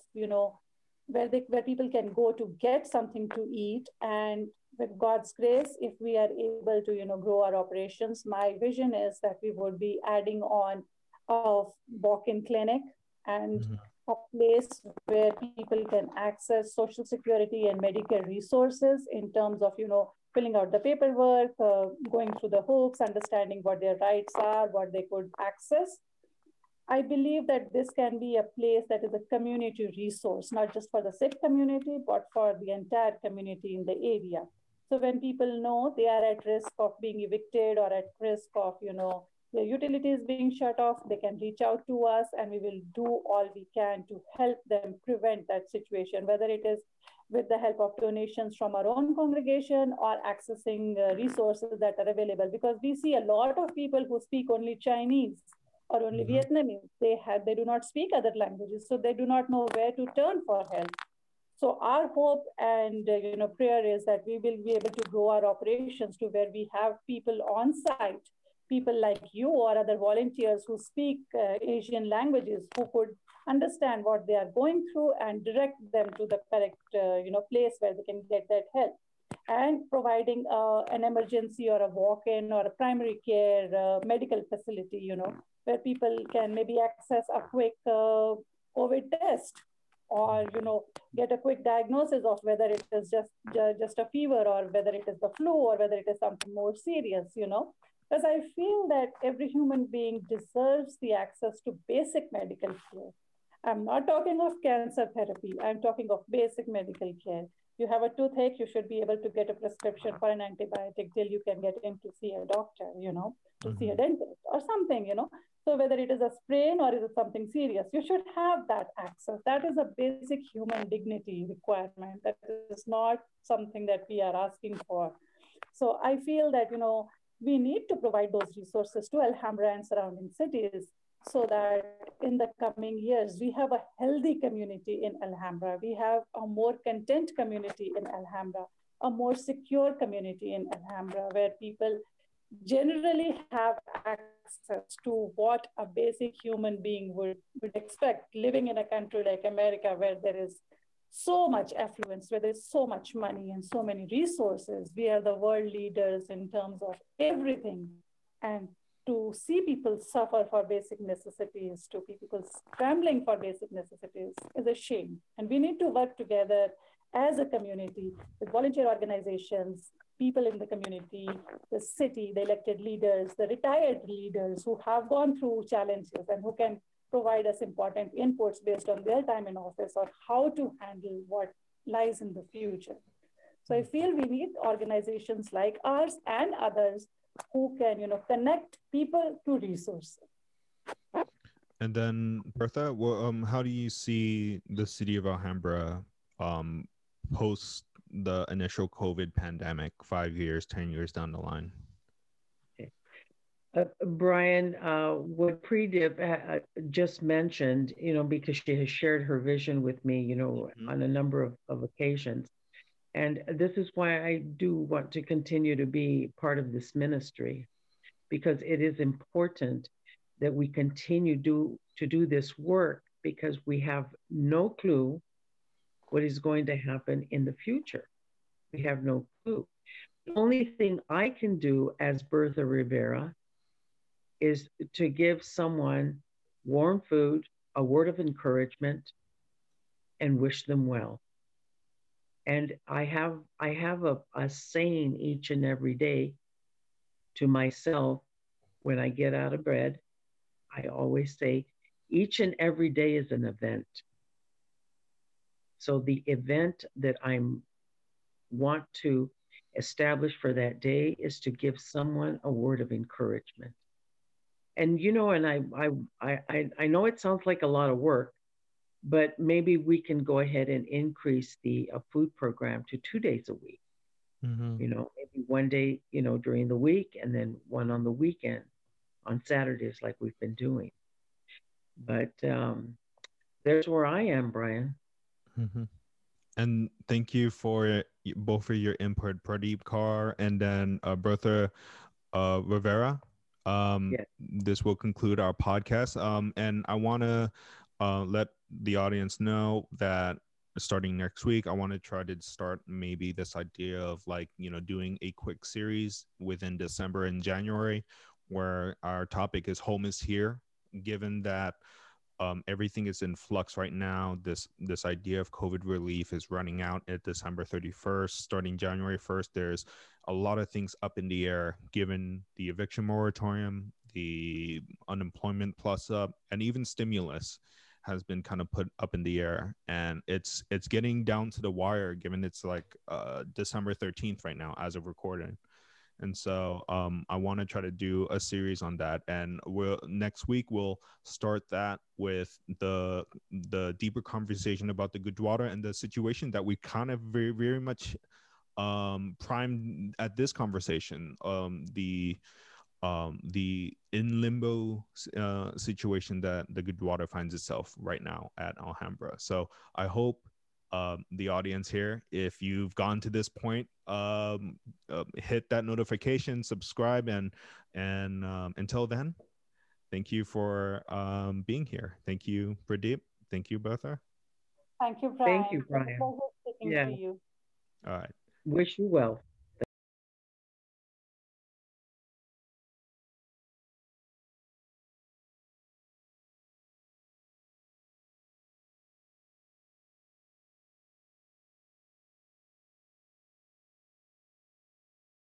where people can go to get something to eat, and with God's grace, if we are able to, grow our operations, my vision is that we would be adding on a walk-in clinic and a place where people can access social security and Medicare resources in terms of, filling out the paperwork, going through the hoops, understanding what their rights are, what they could access. I believe that this can be a place that is a community resource, not just for the Sikh community, but for the entire community in the area. So when people know they are at risk of being evicted or at risk of, their utilities being shut off, they can reach out to us and we will do all we can to help them prevent that situation, whether it is with the help of donations from our own congregation or accessing resources that are available. Because we see a lot of people who speak only Chinese or only Vietnamese. They do not speak other languages, so they do not know where to turn for help. So our hope and prayer is that we will be able to grow our operations to where we have people on site, people like you or other volunteers who speak Asian languages, who could understand what they are going through and direct them to the correct place where they can get that help. And providing an emergency or a walk-in or a primary care medical facility, where people can maybe access a quick COVID test, or get a quick diagnosis of whether it is just a fever or whether it is the flu or whether it is something more serious. Because I feel that every human being deserves the access to basic medical care. I'm not talking of cancer therapy. I'm talking of basic medical care. You have a toothache, you should be able to get a prescription for an antibiotic till you can get in to see a doctor, to see a dentist or something, So whether it is a sprain or is it something serious, you should have that access. That is a basic human dignity requirement. That is not something that we are asking for. So I feel that, we need to provide those resources to Alhambra and surrounding cities so that in the coming years, we have a healthy community in Alhambra. We have a more content community in Alhambra, a more secure community in Alhambra, where people generally have access to what a basic human being would expect living in a country like America, where there is so much affluence, where there's so much money and so many resources. We are the world leaders in terms of everything. And to see people suffer for basic necessities, to people scrambling for basic necessities is a shame. And we need to work together as a community with volunteer organizations, people in the community, the city, the elected leaders, the retired leaders who have gone through challenges and who can provide us important inputs based on their time in office or how to handle what lies in the future. So I feel we need organizations like ours and others who can, connect people to resources. And then, Bertha, how do you see the city of Alhambra post the initial COVID pandemic, 5 years, 10 years down the line? Bryan, what Pradeep just mentioned, because she has shared her vision with me, on a number of occasions. And this is why I do want to continue to be part of this ministry, because it is important that we continue to do this work, because we have no clue what is going to happen in the future. We have no clue. The only thing I can do as Bertha Rivera is to give someone warm food, a word of encouragement, and wish them well. And I have a saying each and every day to myself when I get out of bed. I always say, each and every day is an event. So the event that I want to establish for that day is to give someone a word of encouragement. And and I know it sounds like a lot of work, but maybe we can go ahead and increase the food program to 2 days a week. Maybe one day, during the week, and then one on the weekend, on Saturdays, like we've been doing. But there's where I am, Bryan. And thank you for both of your input, Pradeep Kaur and then Bertha Rivera. Yes. This will conclude our podcast. And I want to let the audience know that starting next week, I want to try to start maybe this idea of like, doing a quick series within December and January where our topic is home is here, given that everything is in flux right now. This idea of COVID relief is running out at December 31st. Starting January 1st, there's a lot of things up in the air, given the eviction moratorium, the unemployment plus up, and even stimulus has been kind of put up in the air, and it's getting down to the wire, given it's like December 13th right now as of recording. And so I want to try to do a series on that, and next week we'll start that with the deeper conversation about the Gurdwara and the situation that we kind of very very much primed at this conversation, the in limbo situation that the Gurdwara finds itself right now at Alhambra. So I hope the audience here, if you've gone to this point, hit that notification, subscribe, and until then, thank you for being here. Thank you, Pradeep. Thank you, Bertha. Thank you, Thank Bryan. you, It was a Bryan. pleasure speaking Yeah. to you. All right. Wish you well.